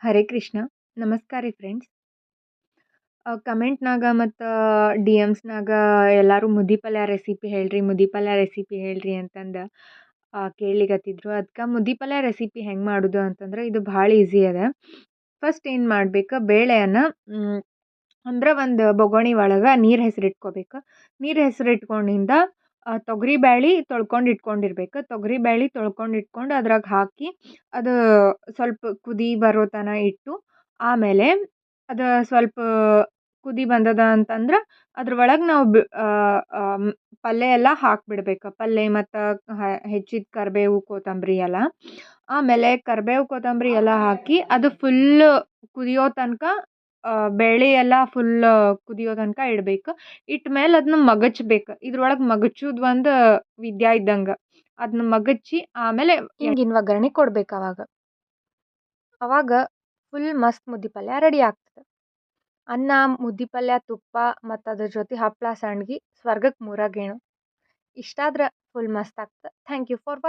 ಹರೇ ಕೃಷ್ಣ. ನಮಸ್ಕಾರ ರೀ ಫ್ರೆಂಡ್ಸ್. ಕಮೆಂಟ್ನಾಗ ಮತ್ತು ಡಿ ಎಮ್ಸ್ನಾಗ ಎಲ್ಲರೂ ಮುದ್ದೆ ಪಲ್ಯ ರೆಸಿಪಿ ಹೇಳ್ರಿ, ಮುದ್ದೆ ಪಲ್ಯ ರೆಸಿಪಿ ಹೇಳ್ರಿ ಅಂತಂದು ಕೇಳಲಿಕತ್ತಿದ್ರು. ಅದಕ್ಕೆ ಮುದ್ದೆ ಪಲ್ಯ ರೆಸಿಪಿ ಹೆಂಗೆ ಮಾಡೋದು ಅಂತಂದ್ರೆ ಇದು ಭಾಳ ಈಸಿ ಅದ. ಫಸ್ಟ್ ಏನು ಮಾಡ್ಬೇಕು, ಬೇಳೆಯನ್ನು ಅಂದ್ರೆ ಒಂದು ಬೊಗಣಿ ಒಳಗೆ ನೀರು ಹೆಸರಿಟ್ಕೋಬೇಕು. ನೀರು ಹೆಸರಿಟ್ಕೊಂಡಿಂದ ತೊಗರಿ ಬ್ಯಾಳೆ ತೊಳ್ಕೊಂಡು ಇಟ್ಕೊಂಡಿರ್ಬೇಕು. ತೊಗರಿ ಬ್ಯಾಳೆ ತೊಳ್ಕೊಂಡು ಇಟ್ಕೊಂಡು ಅದ್ರಾಗ ಹಾಕಿ ಅದು ಸ್ವಲ್ಪ ಕುದಿ ಬರೋ ತನಕ ಇಟ್ಟು, ಆಮೇಲೆ ಅದು ಸ್ವಲ್ಪ ಕುದಿ ಬಂದದ ಅಂತಂದ್ರೆ ಅದ್ರ ಒಳಗೆ ನಾವು ಪಲ್ಯ ಎಲ್ಲ ಹಾಕಿಬಿಡ್ಬೇಕು. ಪಲ್ಯ ಮತ್ತು ಹೆಚ್ಚಿದ ಕರಿಬೇವು ಕೊತ್ತಂಬರಿ ಎಲ್ಲ. ಆಮೇಲೆ ಕರಿಬೇವು ಕೊತ್ತಂಬರಿ ಎಲ್ಲ ಹಾಕಿ ಅದು ಫುಲ್ಲು ಕುದಿಯೋ ತನಕ ಬೇಳೆ ಎಲ್ಲ ಫುಲ್ ಕುದಿಯೋ ತನಕ ಇಡಬೇಕು. ಇಟ್ಟ ಮೇಲೆ ಅದನ್ನ ಮಗಚ್ಬೇಕು. ಇದ್ರೊಳಗೆ ಮಗಚೋದು ಒಂದು ವಿದ್ಯೆ ಇದ್ದಂಗೆ. ಅದನ್ನ ಮಗಚಿ ಆಮೇಲೆ ಹಿಂಗಿನ ಒಗ್ಗರಣೆ ಕೊಡ್ಬೇಕು. ಅವಾಗ ಫುಲ್ ಮಸ್ತ್ ಮುದ್ದೆ ಪಲ್ಯ ರೆಡಿ ಆಗ್ತದೆ. ಅನ್ನ, ಮುದ್ದೆ ಪಲ್ಯ, ತುಪ್ಪ ಮತ್ತು ಅದ್ರ ಜೊತೆ ಹಪ್ಪಳ ಸಂಡ್ಗೆ ಸ್ವರ್ಗಕ್ಕೆ ಮೂರಾಗೇಣು. ಇಷ್ಟಾದ್ರೆ ಫುಲ್ ಮಸ್ತ್ ಆಗ್ತದೆ. Thank you for